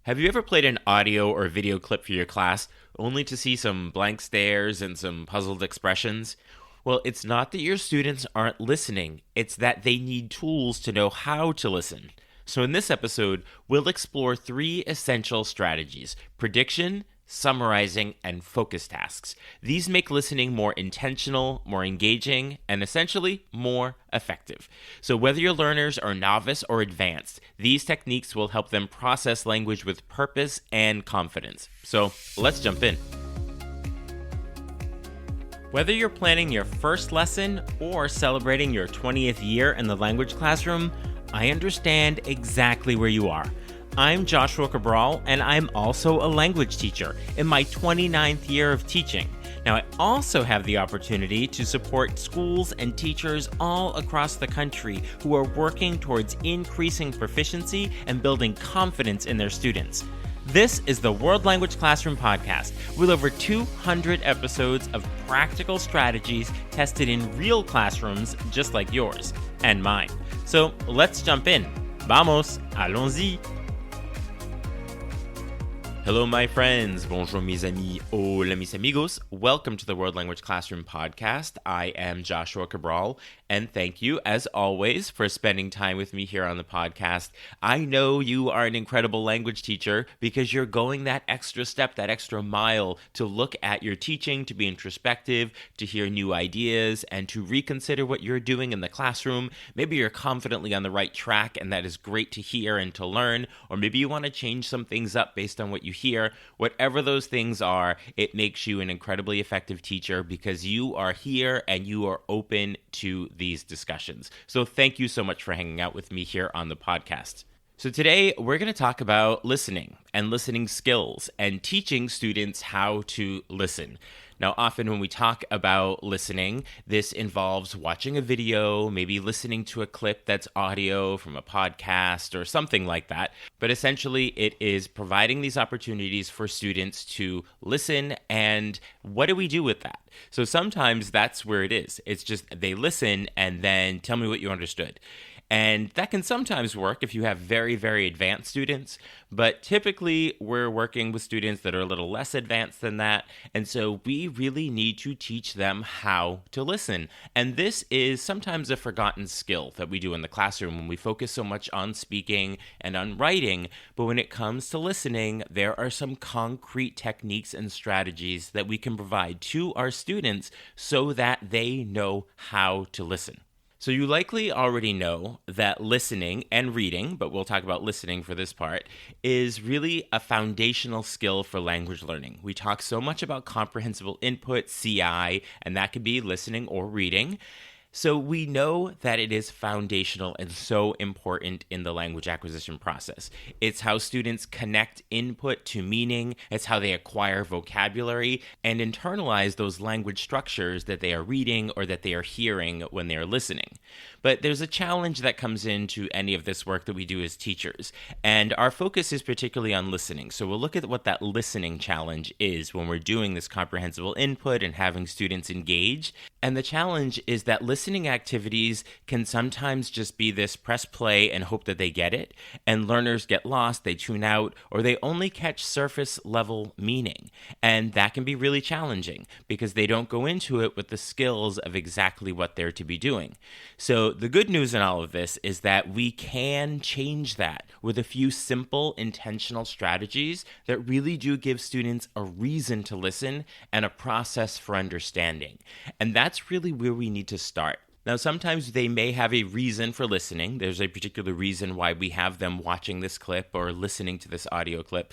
Have you ever played an audio or video clip for your class only to see some blank stares and some puzzled expressions? Well, it's not that your students aren't listening, it's that they need tools to know how to listen. So in this episode, we'll explore 3 essential strategies: prediction, summarizing, and focus tasks. These make listening more intentional, more engaging, and essentially more effective. So whether your learners are novice or advanced, these techniques will help them process language with purpose and confidence. So let's jump in. Whether you're planning your first lesson or celebrating your 20th year in the language classroom, I understand exactly where you are. I'm Joshua Cabral, and I'm also a language teacher in my 29th year of teaching. Now, I also have the opportunity to support schools and teachers all across the country who are working towards increasing proficiency and building confidence in their students. This is the World Language Classroom Podcast, with over 200 episodes of practical strategies tested in real classrooms just like yours and mine. So let's jump in. Vamos, allons-y. Hello, my friends. Bonjour, mes amis. Hola, mis amigos. Welcome to the World Language Classroom Podcast. I am Joshua Cabral, and thank you, as always, for spending time with me here on the podcast. I know you are an incredible language teacher because you're going that extra step, that extra mile to look at your teaching, to be introspective, to hear new ideas, and to reconsider what you're doing in the classroom. Maybe you're confidently on the right track, and that is great to hear and to learn, or maybe you want to change some things up based on what you hear. Whatever those things are, it makes you an incredibly effective teacher because you are here and you are open to these discussions. So thank you so much for hanging out with me here on the podcast. So today we're going to talk about listening and listening skills and teaching students how to listen. Now, often when we talk about listening, this involves watching a video, maybe listening to a clip that's audio from a podcast or something like that. But essentially, it is providing these opportunities for students to listen. And what do we do with that? So sometimes that's where it is. It's just they listen and then tell me what you understood. And that can sometimes work if you have very, very advanced students, but typically we're working with students that are a little less advanced than that, and so we really need to teach them how to listen. And this is sometimes a forgotten skill that we do in the classroom when we focus so much on speaking and on writing, but when it comes to listening, there are some concrete techniques and strategies that we can provide to our students so that they know how to listen. So you likely already know that listening and reading, but we'll talk about listening for this part, is really a foundational skill for language learning. We talk so much about comprehensible input, CI, and that could be listening or reading. So we know that it is foundational and so important in the language acquisition process. It's how students connect input to meaning. It's how they acquire vocabulary and internalize those language structures that they are reading or that they are hearing when they are listening. But there's a challenge that comes into any of this work that we do as teachers, and our focus is particularly on listening. So we'll look at what that listening challenge is when we're doing this comprehensible input and having students engage. And the challenge is that listening activities can sometimes just be this press play and hope that they get it, and learners get lost, they tune out, or they only catch surface level meaning. And that can be really challenging because they don't go into it with the skills of exactly what they're to be doing. So the good news in all of this is that we can change that with a few simple, intentional strategies that really do give students a reason to listen and a process for understanding. And that's really where we need to start. Now, sometimes they may have a reason for listening. There's a particular reason why we have them watching this clip or listening to this audio clip.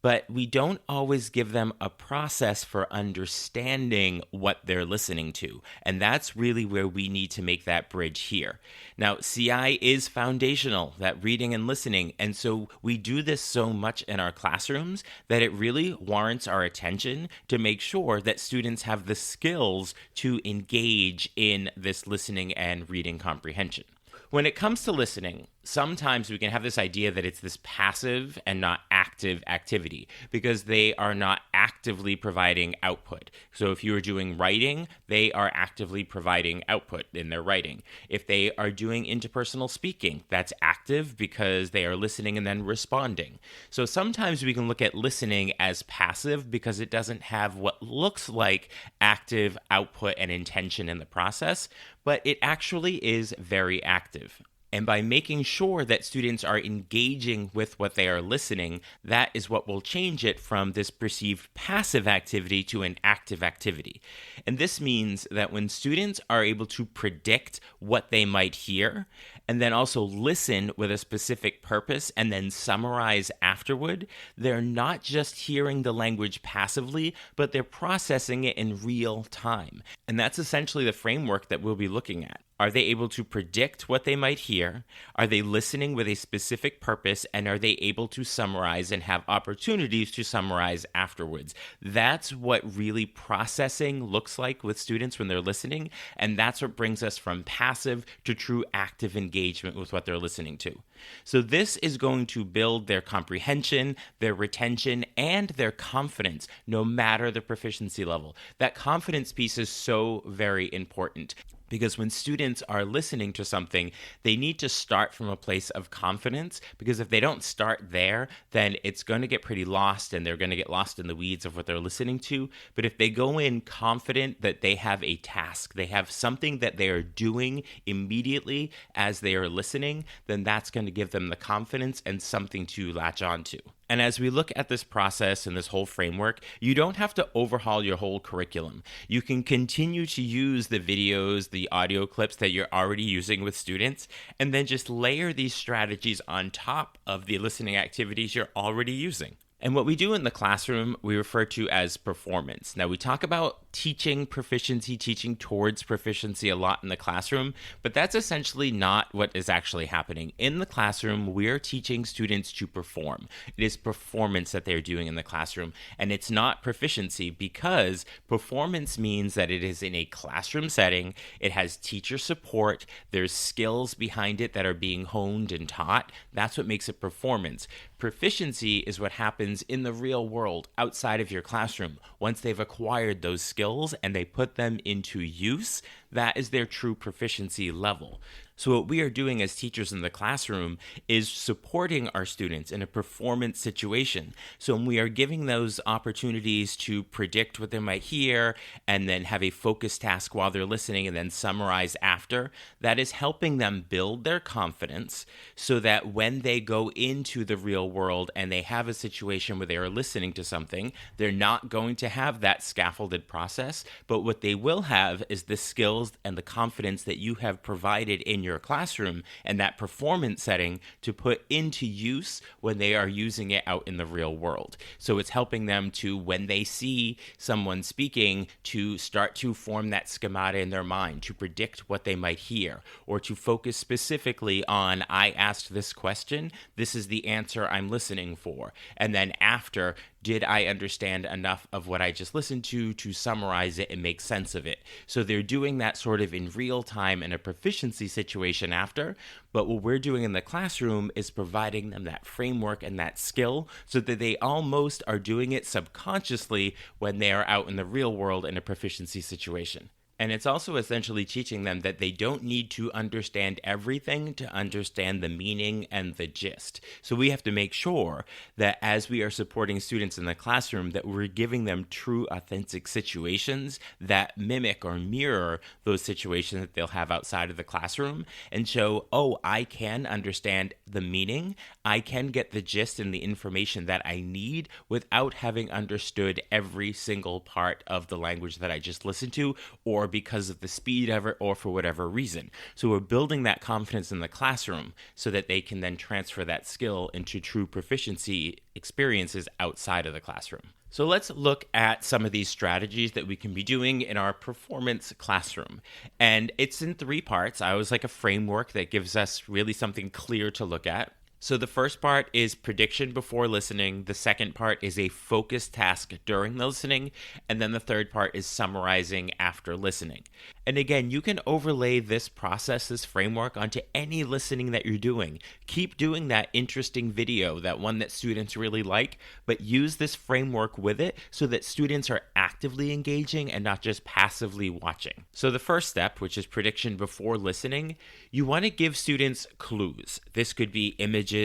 But we don't always give them a process for understanding what they're listening to. And that's really where we need to make that bridge here. Now, CI is foundational, that reading and listening. And so we do this so much in our classrooms that it really warrants our attention to make sure that students have the skills to engage in this listening and reading comprehension. When it comes to listening, sometimes we can have this idea that it's this passive and not active activity because they are not actively providing output. So if you are doing writing, they are actively providing output in their writing. If they are doing interpersonal speaking, that's active because they are listening and then responding. So sometimes we can look at listening as passive because it doesn't have what looks like active output and intention in the process, but it actually is very active. And by making sure that students are engaging with what they are listening, that is what will change it from this perceived passive activity to an active activity. And this means that when students are able to predict what they might hear, and then also listen with a specific purpose and then summarize afterward, they're not just hearing the language passively, but they're processing it in real time. And that's essentially the framework that we'll be looking at. Are they able to predict what they might hear? Are they listening with a specific purpose? And are they able to summarize and have opportunities to summarize afterwards? That's what really processing looks like with students when they're listening. And that's what brings us from passive to true active engagement with what they're listening to. So this is going to build their comprehension, their retention, and their confidence, no matter the proficiency level. That confidence piece is so very important. Because when students are listening to something, they need to start from a place of confidence, because if they don't start there, then it's going to get pretty lost and they're going to get lost in the weeds of what they're listening to. But if they go in confident that they have a task, they have something that they are doing immediately as they are listening, then that's going to give them the confidence and something to latch onto. And as we look at this process and this whole framework, you don't have to overhaul your whole curriculum. You can continue to use the videos, the audio clips that you're already using with students, and then just layer these strategies on top of the listening activities you're already using. And what we do in the classroom, we refer to as performance. Now, we talk about teaching proficiency, teaching towards proficiency a lot in the classroom, but that's essentially not what is actually happening. In the classroom, we're teaching students to perform. It is performance that they're doing in the classroom, and it's not proficiency, because performance means that it is in a classroom setting, it has teacher support, there's skills behind it that are being honed and taught. That's what makes it performance. Proficiency is what happens in the real world outside of your classroom. Once they've acquired those skills and they put them into use, that is their true proficiency level. So what we are doing as teachers in the classroom is supporting our students in a performance situation. So when we are giving those opportunities to predict what they might hear and then have a focus task while they're listening and then summarize after, that is helping them build their confidence so that when they go into the real world and they have a situation where they are listening to something, they're not going to have that scaffolded process, but what they will have is the skills and the confidence that you have provided in your classroom and that performance setting to put into use when they are using it out in the real world. So it's helping them to, when they see someone speaking, to start to form that schemata in their mind, to predict what they might hear, or to focus specifically on, I asked this question, this is the answer I'm listening for. And then after, did I understand enough of what I just listened to summarize it and make sense of it? So they're doing that sort of in real time in a proficiency situation after, but what we're doing in the classroom is providing them that framework and that skill so that they almost are doing it subconsciously when they are out in the real world in a proficiency situation. And it's also essentially teaching them that they don't need to understand everything to understand the meaning and the gist. So we have to make sure that as we are supporting students in the classroom, that we're giving them true, authentic situations that mimic or mirror those situations that they'll have outside of the classroom and show, oh, I can understand the meaning. I can get the gist and the information that I need without having understood every single part of the language that I just listened to, or because of the speed of it, or for whatever reason. So we're building that confidence in the classroom so that they can then transfer that skill into true proficiency experiences outside of the classroom. So let's look at some of these strategies that we can be doing in our performance classroom. And it's in 3 parts. I always like a framework that gives us really something clear to look at. So the first part is prediction before listening. The second part is a focused task during the listening. And then the third part is summarizing after listening. And again, you can overlay this process, this framework, onto any listening that you're doing. Keep doing that interesting video, that one that students really like, but use this framework with it so that students are actively engaging and not just passively watching. So the first step, which is prediction before listening, you want to give students clues. This could be images,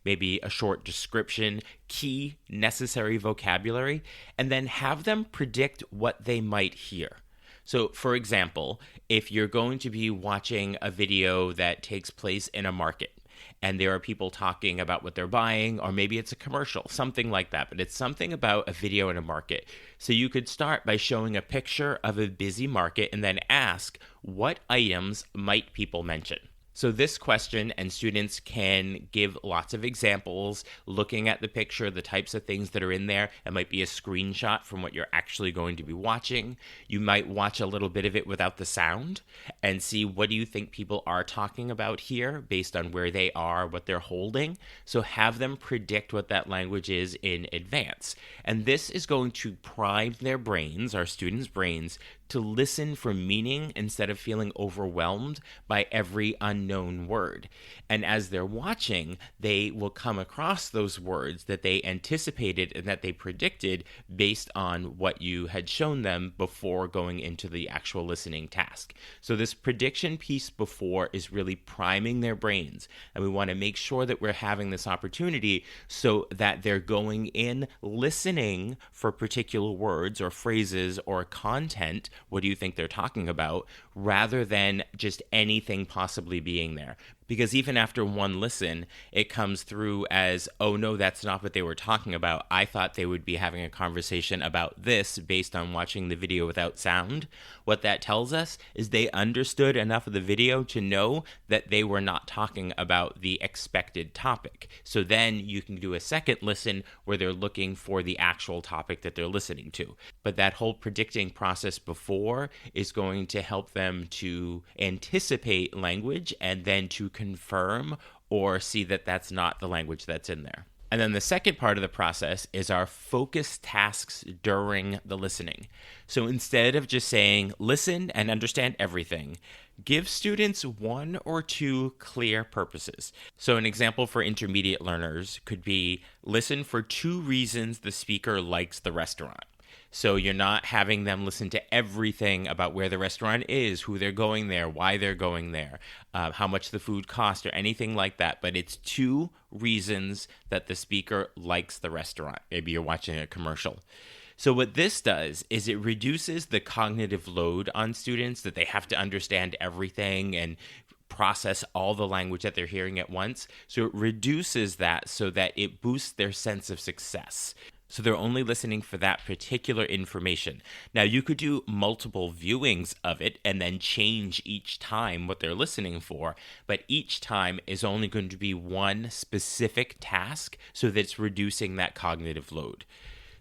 maybe a short description, key necessary vocabulary, and then have them predict what they might hear. So, for example, if you're going to be watching a video that takes place in a market and there are people talking about what they're buying, or maybe it's a commercial, something like that, but it's something about a video in a market. So you could start by showing a picture of a busy market and then ask, what items might people mention? So this question, and students can give lots of examples looking at the picture, the types of things that are in there. It might be a screenshot from what you're actually going to be watching. You might watch a little bit of it without the sound and see, what do you think people are talking about here based on where they are, what they're holding. So have them predict what that language is in advance. And this is going to prime their brains, our students' brains, to listen for meaning instead of feeling overwhelmed by every unknown word. And as they're watching, they will come across those words that they anticipated and that they predicted based on what you had shown them before going into the actual listening task. So this prediction piece before is really priming their brains. And we want to make sure that we're having this opportunity so that they're going in listening for particular words or phrases or content. What do you think they're talking about? Rather than just anything possibly being there. Because even after one listen, it comes through as, oh no, that's not what they were talking about. I thought they would be having a conversation about this based on watching the video without sound. What that tells us is they understood enough of the video to know that they were not talking about the expected topic. So then you can do a second listen where they're looking for the actual topic that they're listening to. But that whole predicting process before is going to help them to anticipate language and then to confirm or see that that's not the language that's in there. And then the second part of the process is our focus tasks during the listening. So instead of just saying, listen and understand everything, give students one or two clear purposes. So an example for intermediate learners could be, listen for 2 reasons the speaker likes the restaurant. So you're not having them listen to everything about where the restaurant is, who they're going there, why they're going there, how much the food costs, or anything like that. But it's 2 reasons that the speaker likes the restaurant. Maybe you're watching a commercial. So what this does is it reduces the cognitive load on students, that they have to understand everything and process all the language that they're hearing at once. So it reduces that so that it boosts their sense of success. So they're only listening for that particular information. Now, you could do multiple viewings of it and then change each time what they're listening for, but each time is only going to be one specific task, so that it's reducing that cognitive load.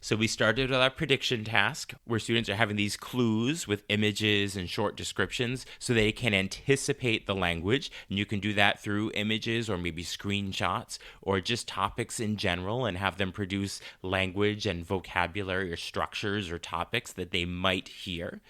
So we started with our prediction task, where students are having these clues with images and short descriptions so they can anticipate the language. And you can do that through images or maybe screenshots or just topics in general, and have them produce language and vocabulary or structures or topics that they might hear.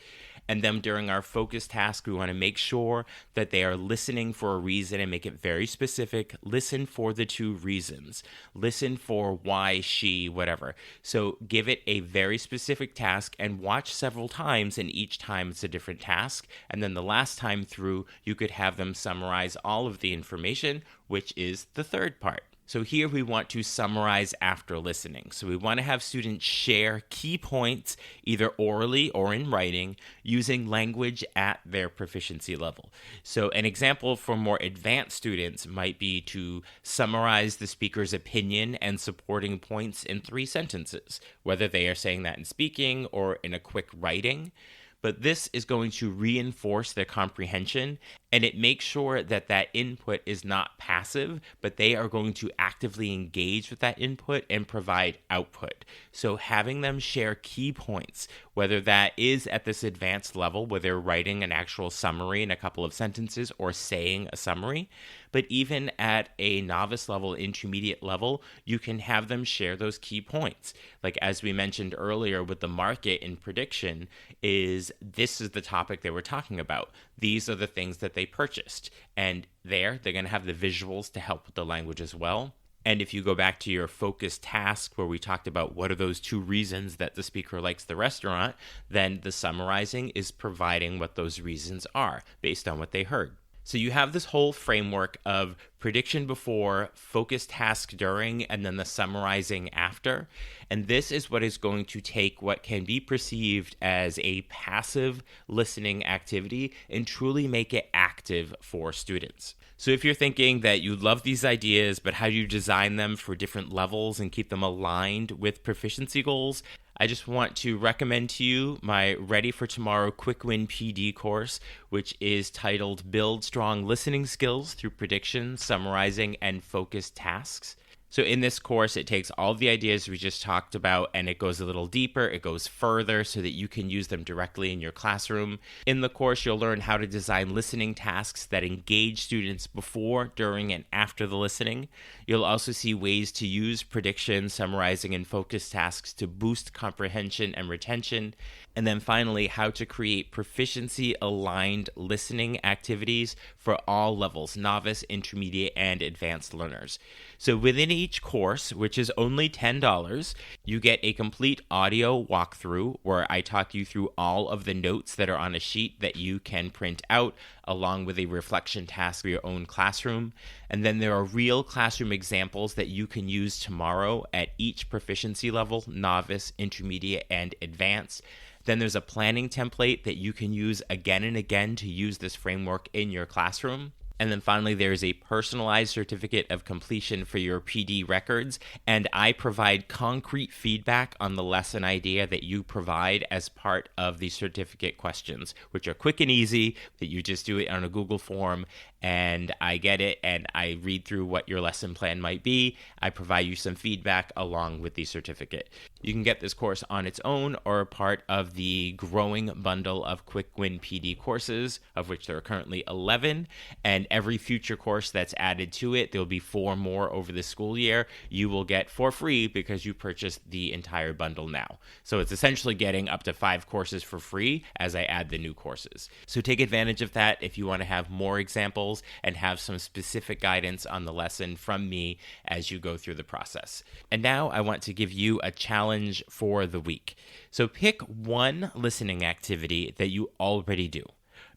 And then during our focus task, we want to make sure that they are listening for a reason and make it very specific. Listen for the 2 reasons. Listen for why, she, whatever. So give it a very specific task and watch several times, and each time it's a different task. And then the last time through, you could have them summarize all of the information, which is the third part. So here we want to summarize after listening. So we want to have students share key points, either orally or in writing, using language at their proficiency level. So an example for more advanced students might be to summarize the speaker's opinion and supporting points in 3 sentences, whether they are saying that in speaking or in a quick writing. But this is going to reinforce their comprehension And it makes sure that that input is not passive, but they are going to actively engage with that input and provide output. So having them share key points, whether that is at this advanced level where they're writing an actual summary in a couple of sentences or saying a summary, but even at a novice level, intermediate level, you can have them share those key points. Like as we mentioned earlier with the market and prediction, this is the topic they were talking about. These are the things that they purchased. And they're going to have the visuals to help with the language as well. And if you go back to your focus task where we talked about what are those 2 reasons that the speaker likes the restaurant, then the summarizing is providing what those reasons are based on what they heard. So you have this whole framework of prediction before, focus task during, and then the summarizing after. And this is what is going to take what can be perceived as a passive listening activity and truly make it active for students. So if you're thinking that you love these ideas, but how do you design them for different levels and keep them aligned with proficiency goals, I just want to recommend to you my Ready for Tomorrow Quick Win PD course, which is titled Build Strong Listening Skills Through Prediction, Summarizing, and Focused Tasks. So in this course, it takes all of the ideas we just talked about and it goes a little deeper, it goes further so that you can use them directly in your classroom. In the course, you'll learn how to design listening tasks that engage students before, during, and after the listening. You'll also see ways to use prediction, summarizing, and focus tasks to boost comprehension and retention. And then finally, how to create proficiency-aligned listening activities for all levels, novice, intermediate, and advanced learners. So within each course, which is only $10, you get a complete audio walkthrough where I talk you through all of the notes that are on a sheet that you can print out, along with a reflection task for your own classroom. And then there are real classroom examples that you can use tomorrow at each proficiency level, novice, intermediate, and advanced. Then there's a planning template that you can use again and again to use this framework in your classroom. And then finally, there's a personalized certificate of completion for your PD records, and I provide concrete feedback on the lesson idea that you provide as part of the certificate questions, which are quick and easy, that you just do it on a Google form, and I get it, and I read through what your lesson plan might be. I provide you some feedback along with the certificate. You can get this course on its own or a part of the growing bundle of Quick Win PD courses, of which there are currently 11, and every future course that's added to it, there'll be 4 more over the school year, you will get for free because you purchased the entire bundle now. So it's essentially getting up to 5 courses for free as I add the new courses. So take advantage of that if you want to have more examples and have some specific guidance on the lesson from me as you go through the process. And now I want to give you a challenge for the week. So pick one listening activity that you already do.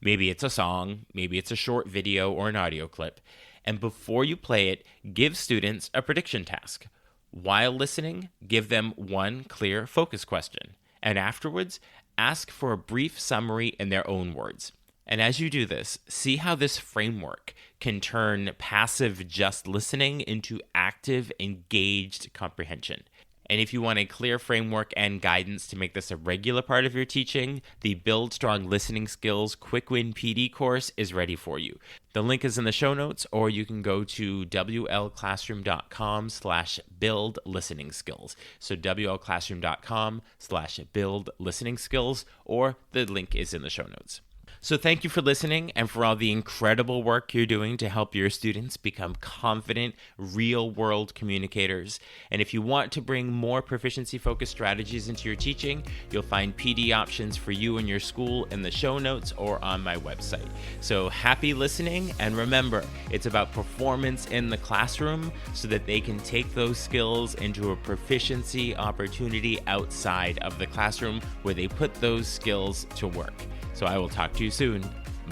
Maybe it's a song, maybe it's a short video or an audio clip. And before you play it, give students a prediction task. While listening, give them one clear focus question. And afterwards, ask for a brief summary in their own words. And as you do this, see how this framework can turn passive just listening into active, engaged comprehension. And if you want a clear framework and guidance to make this a regular part of your teaching, the Build Strong Listening Skills Quick Win PD course is ready for you. The link is in the show notes, or you can go to wlclassroom.com/build listening skills. So wlclassroom.com/build listening skills, or the link is in the show notes. So thank you for listening and for all the incredible work you're doing to help your students become confident, real-world communicators. And if you want to bring more proficiency-focused strategies into your teaching, you'll find PD options for you and your school in the show notes or on my website. So happy listening, and remember, it's about performance in the classroom so that they can take those skills into a proficiency opportunity outside of the classroom where they put those skills to work. So I will talk to you soon.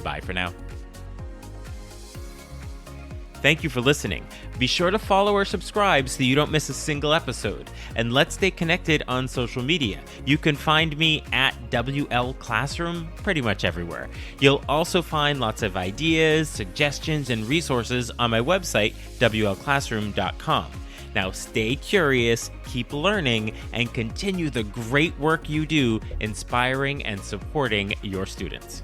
Bye for now. Thank you for listening. Be sure to follow or subscribe so you don't miss a single episode. And let's stay connected on social media. You can find me at WL Classroom pretty much everywhere. You'll also find lots of ideas, suggestions, and resources on my website, wlclassroom.com. Now stay curious, keep learning, and continue the great work you do inspiring and supporting your students.